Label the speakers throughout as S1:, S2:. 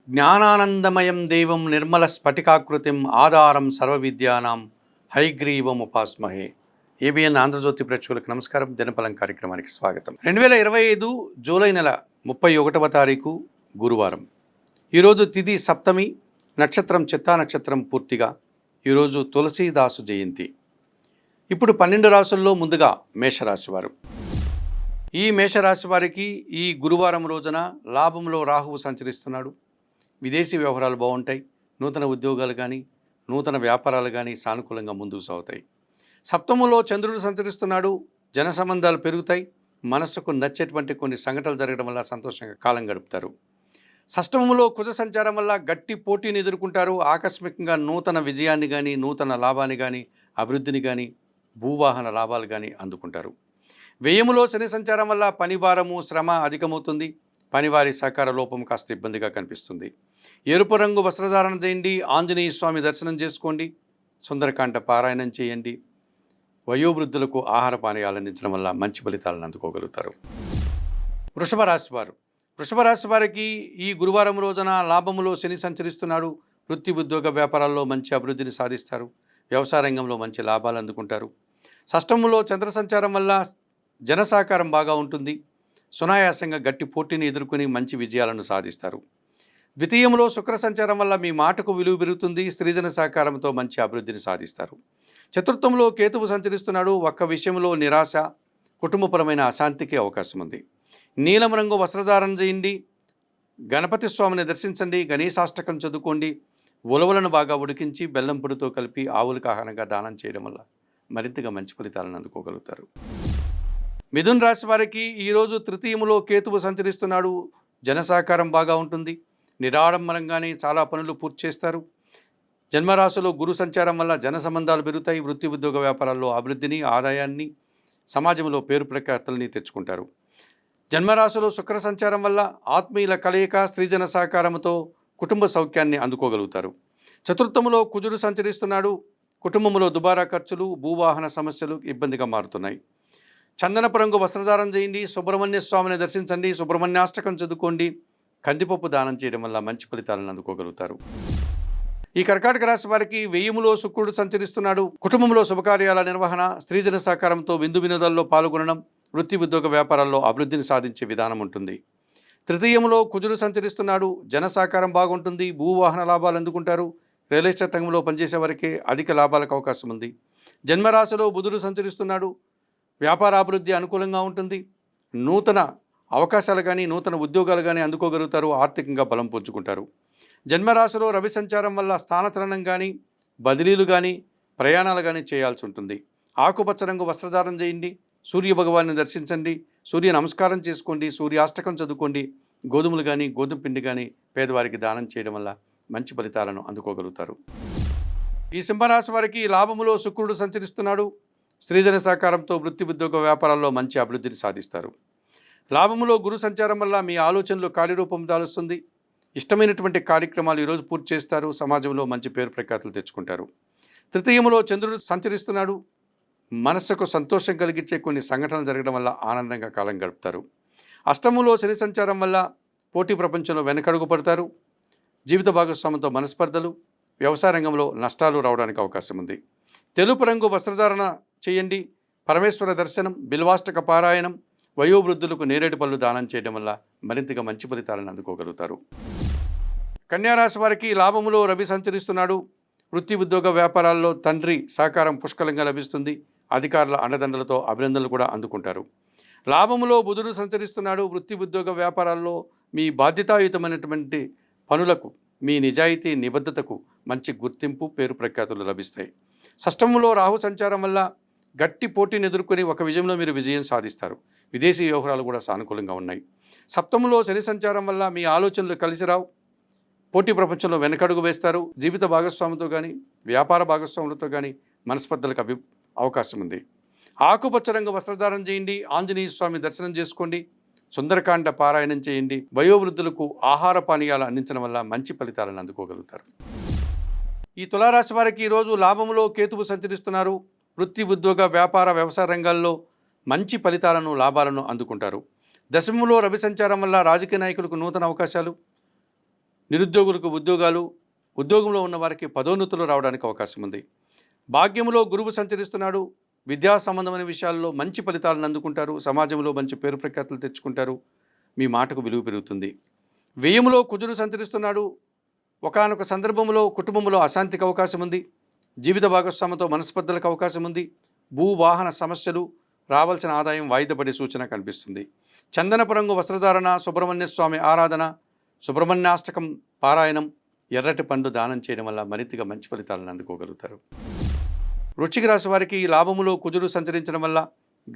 S1: జ్ఞానానందమయం దేవం నిర్మల స్ఫటికాకృతిం ఆధారం సర్వవిద్యానాం హైగ్రీవం ఉపాస్మహే. ఏబిఎన్ ఆంధ్రజ్యోతి ప్రేక్షకులకు నమస్కారం. దినఫలం కార్యక్రమానికి స్వాగతం. 2025 జూలై నెల 31వ తారీఖు గురువారం. ఈరోజు తిథి సప్తమి, నక్షత్రం చిత్తా నక్షత్రం పూర్తిగా. ఈరోజు తులసీదాసు జయంతి. ఇప్పుడు 12 రాసుల్లో ముందుగా మేషరాశి వారు. ఈ మేషరాశి వారికి ఈ గురువారం రోజున లాభంలో రాహువు సంచరిస్తున్నాడు. విదేశీ వ్యవహారాలు బాగుంటాయి. నూతన ఉద్యోగాలు కానీ నూతన వ్యాపారాలు కానీ సానుకూలంగా ముందుకు సాగుతాయి. సప్తమంలో చంద్రుడు సంచరిస్తున్నాడు. జన సంబంధాలు పెరుగుతాయి. మనస్సుకు నచ్చేటువంటి కొన్ని సంఘటనలు జరగడం వల్ల సంతోషంగా కాలం గడుపుతారు. షష్టమంలో కుజ సంచారం వల్ల గట్టి పోటీని ఎదుర్కొంటారు. ఆకస్మికంగా నూతన విజయాన్ని కానీ నూతన లాభాన్ని కానీ అభివృద్ధిని కానీ భూవాహన లాభాలు కానీ అందుకుంటారు. వ్యయములో శని సంచారం వల్ల పని భారము శ్రమ అధికమవుతుంది. పనివారి సహకార లోపం కాస్త ఇబ్బందిగా కనిపిస్తుంది. ఎరుపు రంగు వస్త్రధారణ చేయండి. ఆంజనేయ స్వామి దర్శనం చేసుకోండి. సుందరకాండ పారాయణం చేయండి. వయోవృద్ధులకు ఆహార పానీయాలు అందించడం వల్ల మంచి ఫలితాలను అందుకోగలుగుతారు. వృషభ రాశి వారు. వృషభ రాశి వారికి ఈ గురువారం రోజున లాభములో శని సంచరిస్తున్నాడు. వృత్తి ఉద్యోగ వ్యాపారాల్లో మంచి అభివృద్ధిని సాధిస్తారు. వ్యవసాయ రంగంలో మంచి లాభాలు అందుకుంటారు. షష్టములో చంద్ర సంచారం వల్ల జన సహకారం బాగా ఉంటుంది. సునాయాసంగా గట్టి పోటీని ఎదుర్కొని మంచి విజయాలను సాధిస్తారు. ద్వితీయంలో శుక్ర సంచారం వల్ల మీ మాటకు విలువ పెరుగుతుంది. స్త్రీజన సహకారంతో మంచి అభివృద్ధిని సాధిస్తారు. చతుర్థంలో కేతువు సంచరిస్తున్నాడు. ఒక్క విషయంలో నిరాశ, కుటుంబపరమైన అశాంతికి అవకాశం ఉంది. నీలం రంగు వస్త్రధారణ చేయండి. గణపతి స్వామిని దర్శించండి. గణేశాష్టకం చదువుకోండి. ఉలవలను బాగా ఉడికించి బెల్లం పొడితో కలిపి ఆవులకు ఆహారంగా దానం చేయడం వల్ల మరింతగా మంచి ఫలితాలను అందుకోగలుగుతారు. మిథున్ రాశి వారికి ఈరోజు తృతీయములో కేతువు సంచరిస్తున్నాడు. జన సహకారం బాగా ఉంటుంది. నిరాడంబరంగానే చాలా పనులు పూర్తి చేస్తారు. జన్మరాశిలో గురు సంచారం వల్ల జన సంబంధాలు పెరుగుతాయి. వృత్తి ఉద్యోగ వ్యాపారాల్లో అభివృద్ధిని, ఆదాయాన్ని, సమాజంలో పేరు ప్రఖ్యాతులని తెచ్చుకుంటారు. జన్మరాశిలో శుక్ర సంచారం వల్ల ఆత్మీయుల కలయిక, స్త్రీజన సహకారంతో కుటుంబ సౌఖ్యాన్ని అందుకోగలుగుతారు. చతుర్థములో కుజుడు సంచరిస్తున్నాడు. కుటుంబంలో దుబారా ఖర్చులు, భూవాహన సమస్యలు ఇబ్బందిగా మారుతున్నాయి. చందనపు రంగు వస్త్రధారణ చేయండి. సుబ్రహ్మణ్య స్వామిని దర్శించండి. సుబ్రహ్మణ్యాష్టకం చదువుకోండి. కందిపప్పు దానం చేయడం వల్ల మంచి ఫలితాలను అందుకోగలుగుతారు. ఈ కర్కాటక రాశి వారికి వ్యయములో శుక్రుడు సంచరిస్తున్నాడు. కుటుంబంలో శుభకార్యాల నిర్వహణ, స్త్రీజన సహకారంతో విందు వినోదాల్లో పాల్గొనడం, వృత్తి ఉద్యోగ వ్యాపారాల్లో అభివృద్ధిని సాధించే విధానం ఉంటుంది. తృతీయంలో కుజుడు సంచరిస్తున్నాడు. జన సహకారం బాగుంటుంది. భూవాహన లాభాలు అందుకుంటారు. రియల్ ఎస్టేట్ రంగంలో పనిచేసే వారికి అధిక లాభాలకు అవకాశం ఉంది. జన్మరాశిలో బుధుడు సంచరిస్తున్నాడు. వ్యాపార అభివృద్ధి అనుకూలంగా ఉంటుంది. నూతన అవకాశాలు కానీ నూతన ఉద్యోగాలు కానీ అందుకోగలుగుతారు. ఆర్థికంగా బలం పుంజుకుంటారు. జన్మరాశిలో రవి సంచారం వల్ల స్థానచలనం కానీ బదిలీలు కానీ ప్రయాణాలు కానీ చేయాల్సి ఉంటుంది. ఆకుపచ్చ రంగు వస్త్రధారణ చేయండి. సూర్య భగవాన్ని దర్శించండి. సూర్య నమస్కారం చేసుకోండి. సూర్యాష్టకం చదువుకోండి. గోధుమలు కానీ గోధుమ పిండి కానీ పేదవారికి దానం చేయడం వల్ల మంచి ఫలితాలను అందుకోగలుగుతారు. ఈ సింహరాశి వారికి లాభములో శుక్రుడు సంచరిస్తున్నాడు. స్త్రీజన సహకారంతో వృత్తి ఉద్యోగ వ్యాపారాల్లో మంచి అభివృద్ధిని సాధిస్తారు. లాభములో గురు సంచారం వల్ల మీ ఆలోచనలు కార్యరూపం దాలుస్తుంది. ఇష్టమైనటువంటి కార్యక్రమాలు ఈరోజు పూర్తి చేస్తారు. సమాజంలో మంచి పేరు ప్రఖ్యాతులు తెచ్చుకుంటారు. తృతీయములో చంద్రుడు సంచరిస్తున్నాడు. మనస్సుకు సంతోషం కలిగించే కొన్ని సంఘటనలు జరగడం వల్ల ఆనందంగా కాలం గడుపుతారు. అష్టములో శని సంచారం వల్ల పోటీ ప్రపంచంలో వెనకడుగు పడతారు. జీవిత భాగస్వామితో మనస్పర్ధలు, వ్యవసాయ రంగంలో నష్టాలు రావడానికి అవకాశం ఉంది. తెలుపు రంగు వస్త్రధారణ చేయండి. పరమేశ్వర దర్శనం, బిల్వాష్టక పారాయణం, వయోవృద్ధులకు నేరేడు పళ్ళు దానం చేయడం వల్ల మరింతగా మంచి ఫలితాలను అందుకోగలుగుతారు. కన్యారాశి వారికి లాభములో రవి సంచరిస్తున్నాడు. వృత్తి ఉద్యోగ వ్యాపారాల్లో తండ్రి సహకారం పుష్కలంగా లభిస్తుంది. అధికారుల అండదండలతో అభినందనలు కూడా అందుకుంటారు. లాభములో బుధుడు సంచరిస్తున్నాడు. వృత్తి ఉద్యోగ వ్యాపారాల్లో మీ బాధ్యతాయుతమైనటువంటి పనులకు, మీ నిజాయితీ నిబద్ధతకు మంచి గుర్తింపు, పేరు ప్రఖ్యాతులు లభిస్తాయి. షష్టములో రాహు సంచారం వల్ల గట్టి పోటీని ఎదుర్కొని ఒక విజయంలో మీరు విజయం సాధిస్తారు. విదేశీ వ్యవహారాలు కూడా సానుకూలంగా ఉన్నాయి. సప్తములో శని సంచారం వల్ల మీ ఆలోచనలు కలిసి రావు. పోటీ ప్రపంచంలో వెనకడుగు వేస్తారు. జీవిత భాగస్వామితో కానీ వ్యాపార భాగస్వాములతో కానీ మనస్పర్ధలకు అవకాశం ఉంది. ఆకుపచ్చ రంగు వస్త్రధారణ చేయండి. ఆంజనేయ స్వామి దర్శనం చేసుకోండి. సుందరకాండ పారాయణం చేయండి. వయోవృద్ధులకు ఆహార పానీయాలు అందించడం వల్ల మంచి ఫలితాలను అందుకోగలుగుతారు. ఈ తులారాశి వారికి ఈరోజు లాభములో కేతువు సంచరిస్తున్నారు. వృత్తి ఉద్యోగ వ్యాపార వ్యవసాయ రంగాల్లో మంచి ఫలితాలను, లాభాలను అందుకుంటారు. దశమములో రవి సంచారం వల్ల రాజకీయ నాయకులకు నూతన అవకాశాలు, నిరుద్యోగులకు ఉద్యోగాలు, ఉద్యోగంలో ఉన్న వారికి పదోన్నతులు రావడానికి అవకాశం ఉంది. భాగ్యములో గురువు సంచరిస్తున్నాడు. విద్యా సంబంధమైన విషయాల్లో మంచి ఫలితాలను అందుకుంటారు. సమాజంలో మంచి పేరు ప్రఖ్యాతులు తెచ్చుకుంటారు. మీ మాటకు విలువ పెరుగుతుంది. వ్యయములో కుజుడు సంచరిస్తున్నాడు. ఒకానొక సందర్భంలో కుటుంబంలో అశాంతికి అవకాశం ఉంది. జీవిత భాగస్వామితో మనస్పర్ధలకు అవకాశం ఉంది. భూవాహన సమస్యలు, రావాల్సిన ఆదాయం వాయిదా పడే సూచన కనిపిస్తుంది. చందనపు రంగు వస్త్రధారణ, సుబ్రహ్మణ్య స్వామి ఆరాధన, సుబ్రహ్మణ్యాష్టకం పారాయణం, ఎర్రటి పండు దానం చేయడం వల్ల మరింతగా మంచి ఫలితాలను అందుకోగలుగుతారు. వృశ్చిక రాశి వారికి లాభములో కుజుడు సంచరించడం వల్ల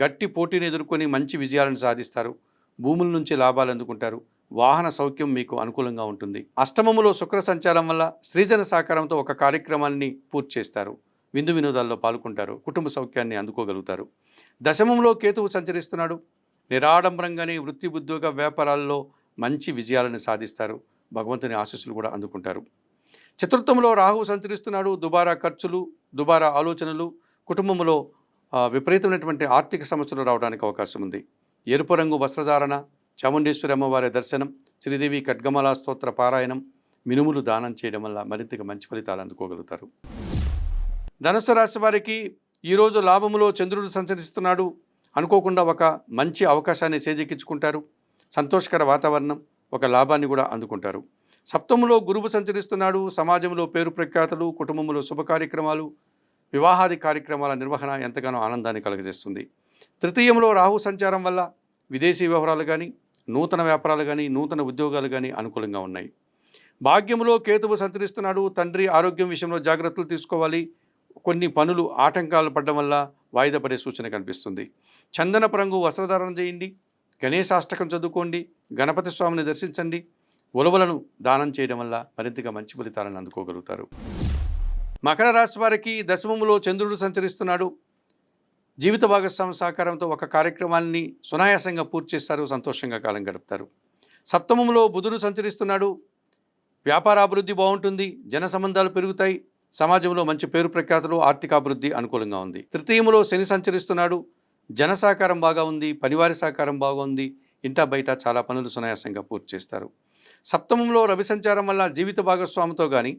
S1: గట్టి పోటీని ఎదుర్కొని మంచి విజయాలను సాధిస్తారు. భూముల నుంచి లాభాలు అందుకుంటారు. వాహన సౌఖ్యం మీకు అనుకూలంగా ఉంటుంది. అష్టమములో శుక్ర సంచారం వల్ల సృజన సహకారంతో ఒక కార్యక్రమాన్ని పూర్తి చేస్తారు. విందు వినోదాల్లో పాల్గొంటారు. కుటుంబ సౌఖ్యాన్ని అందుకోగలుగుతారు. దశమంలో కేతువు సంచరిస్తున్నాడు. నిరాడంబరంగానే వృత్తి, ఉద్యోగ, వ్యాపారాల్లో మంచి విజయాలను సాధిస్తారు. భగవంతుని ఆశీస్సులు కూడా అందుకుంటారు. చతుర్థంలో రాహువు సంచరిస్తున్నాడు. దుబారా ఖర్చులు, దుబారా ఆలోచనలు, కుటుంబంలో విపరీతమైనటువంటి ఆర్థిక సమస్యలు రావడానికి అవకాశం ఉంది. ఎరుపు రంగు వస్త్రధారణ, చాముండేశ్వరి అమ్మవారి దర్శనం, శ్రీదేవి ఖడ్గమాల స్తోత్ర పారాయణం, మినుములు దానం చేయడం వల్ల మరింతగా మంచి ఫలితాలు అందుకోగలుగుతారు. ధనుస్సు రాశి వారికి ఈరోజు లాభములో చంద్రుడు సంచరిస్తున్నాడు. అనుకోకుండా ఒక మంచి అవకాశాన్ని చేజిక్కించుకుంటారు. సంతోషకర వాతావరణం, ఒక లాభాన్ని కూడా అందుకుంటారు. సప్తములో గురువు సంచరిస్తున్నాడు. సమాజంలో పేరు ప్రఖ్యాతులు, కుటుంబంలో శుభ కార్యక్రమాలు, వివాహాది కార్యక్రమాల నిర్వహణ ఎంతగానో ఆనందాన్ని కలుగజేస్తుంది. తృతీయంలో రాహు సంచారం వల్ల విదేశీ వ్యవహారాలు కానీ, నూతన వ్యాపారాలు కానీ, నూతన ఉద్యోగాలు కానీ అనుకూలంగా ఉన్నాయి. భాగ్యములో కేతువు సంచరిస్తున్నాడు. తండ్రి ఆరోగ్యం విషయంలో జాగ్రత్తలు తీసుకోవాలి. కొన్ని పనులు ఆటంకాలు పడడం వల్ల వాయిదా పడే సూచన కనిపిస్తుంది. చందనపు రంగు వస్త్రధారణ చేయండి. గణేశాష్టకం చదువుకోండి. గణపతి స్వామిని దర్శించండి. ఉలవలను దానం చేయడం వల్ల మరింతగా మంచి ఫలితాలను అందుకోగలుగుతారు. మకర రాశి వారికి దశమములో చంద్రుడు సంచరిస్తున్నాడు. జీవిత భాగస్వామి సహకారంతో ఒక కార్యక్రమాన్ని సునాయాసంగా పూర్తి చేస్తారు. సంతోషంగా కాలం గడుపుతారు. సప్తమములో బుధుడు సంచరిస్తున్నాడు. వ్యాపారాభివృద్ధి బాగుంటుంది. జన సంబంధాలు పెరుగుతాయి. సమాజంలో మంచి పేరు ప్రఖ్యాతులు, ఆర్థికాభివృద్ధి అనుకూలంగా ఉంది. తృతీయములో శని సంచరిస్తున్నాడు. జన సహకారం బాగా ఉంది. పనివారి సహకారం బాగా ఉంది. ఇంటా బయట చాలా పనులు సునాయాసంగా పూర్తి చేస్తారు. సప్తమంలో రవి సంచారం వల్ల జీవిత భాగస్వామితో కానీ,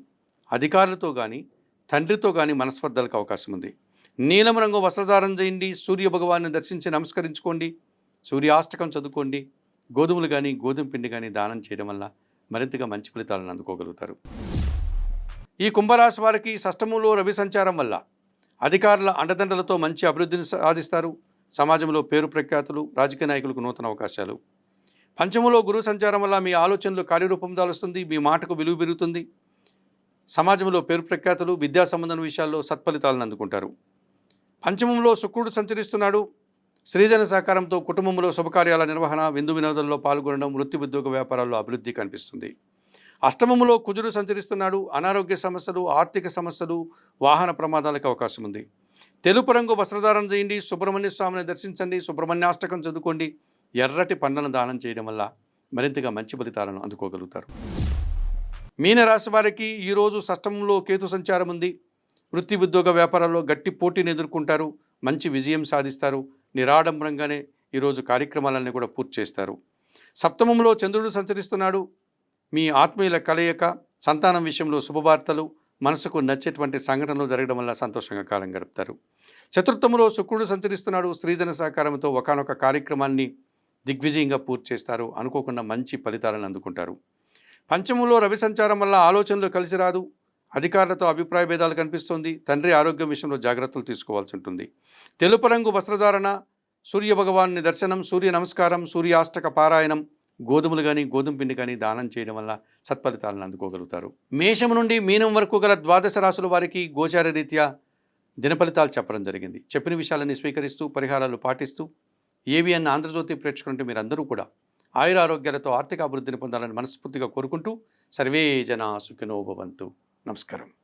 S1: అధికారులతో కానీ, తండ్రితో కానీ మనస్పర్ధలకు అవకాశం ఉంది. నీలం రంగు వస్త్రధారణ చేయండి. సూర్య భగవాన్ని దర్శించి నమస్కరించుకోండి. సూర్యాష్టకం చదువుకోండి. గోధుమలు కానీ, గోధుమ పిండి కానీ దానం చేయడం వల్ల మరింతగా మంచి ఫలితాలను అందుకోగలుగుతారు. ఈ కుంభరాశి వారికి షష్టమంలో రవి సంచారం వల్ల అధికారుల అండదండలతో మంచి అభివృద్ధిని సాధిస్తారు. సమాజంలో పేరు ప్రఖ్యాతులు, రాజకీయ నాయకులకు నూతన అవకాశాలు. పంచములో గురువు సంచారం వల్ల మీ ఆలోచనలు కార్యరూపం దాలుస్తుంది. మీ మాటకు విలువ పెరుగుతుంది. సమాజంలో పేరు ప్రఖ్యాతులు, విద్యా సంబంధం విషయాల్లో సత్ఫలితాలను అందుకుంటారు. పంచమంలో శుక్రుడు సంచరిస్తున్నాడు. సృజన సహకారంతో కుటుంబంలో శుభకార్యాల నిర్వహణ, విందు వినోదంలో పాల్గొనడం, వృత్తి, ఉద్యోగ, వ్యాపారాల్లో అభివృద్ధి కనిపిస్తుంది. అష్టమములో కుజుడు సంచరిస్తున్నాడు. అనారోగ్య సమస్యలు, ఆర్థిక సమస్యలు, వాహన ప్రమాదాలకు అవకాశం ఉంది. తెలుపు రంగు వస్త్రధారణ చేయండి. సుబ్రహ్మణ్య స్వామిని దర్శించండి. సుబ్రహ్మణ్యాష్టకం చదువుకోండి. ఎర్రటి పండ్లను దానం చేయడం వల్ల మరింతగా మంచి ఫలితాలను అందుకోగలుగుతారు. మీనరాశి వారికి ఈరోజు షష్టమంలో కేతు సంచారం ఉంది. వృత్తి, ఉద్యోగ, వ్యాపారాల్లో గట్టి పోటీని ఎదుర్కొంటారు. మంచి విజయం సాధిస్తారు. నిరాడంబరంగానే ఈరోజు కార్యక్రమాలన్నీ కూడా పూర్తి చేస్తారు. సప్తమంలో చంద్రుడు సంచరిస్తున్నాడు. మీ ఆత్మీయుల కలయిక, సంతానం విషయంలో శుభవార్తలు, మనసుకు నచ్చేటువంటి సంఘటనలు జరగడం వల్ల సంతోషంగా కాలం గడుపుతారు. చతుర్థములో శుక్రుడు సంచరిస్తున్నాడు. స్త్రీజన సహకారంతో ఒకానొక కార్యక్రమాన్ని దిగ్విజయంగా పూర్తి చేస్తారు. అనుకోకుండా మంచి ఫలితాలను అందుకుంటారు. పంచమంలో రవి సంచారం వల్ల ఆలోచనలు కలిసి రాదు. అధికారులతో అభిప్రాయ భేదాలు కనిపిస్తుంది. తండ్రి ఆరోగ్యం విషయంలో జాగ్రత్తలు తీసుకోవాల్సి ఉంటుంది. తెలుపు రంగు వస్త్రధారణ, సూర్య భగవాన్ని దర్శనం, సూర్య నమస్కారం, సూర్యాష్టక పారాయణం, గోధుమలు కానీ, గోధుమ పిండి కానీ దానం చేయడం వల్ల సత్ఫలితాలను అందుకోగలుగుతారు. మేషం నుండి మీనం వరకు గల ద్వాదశ రాశుల వారికి గోచార రీత్యా దినఫలితాలు చెప్పడం జరిగింది. చెప్పిన విషయాలన్నీ స్వీకరిస్తూ పరిహారాలు పాటిస్తూ ఏబిఎన్ ఆంధ్రజ్యోతి ప్రేక్షకులంటే మీరందరూ కూడా ఆయుర ఆరోగ్యాలతో ఆర్థిక అభివృద్ధిని పొందాలని మనస్ఫూర్తిగా కోరుకుంటూ సర్వే జనా సుఖినో భవంతు. నమస్కారం.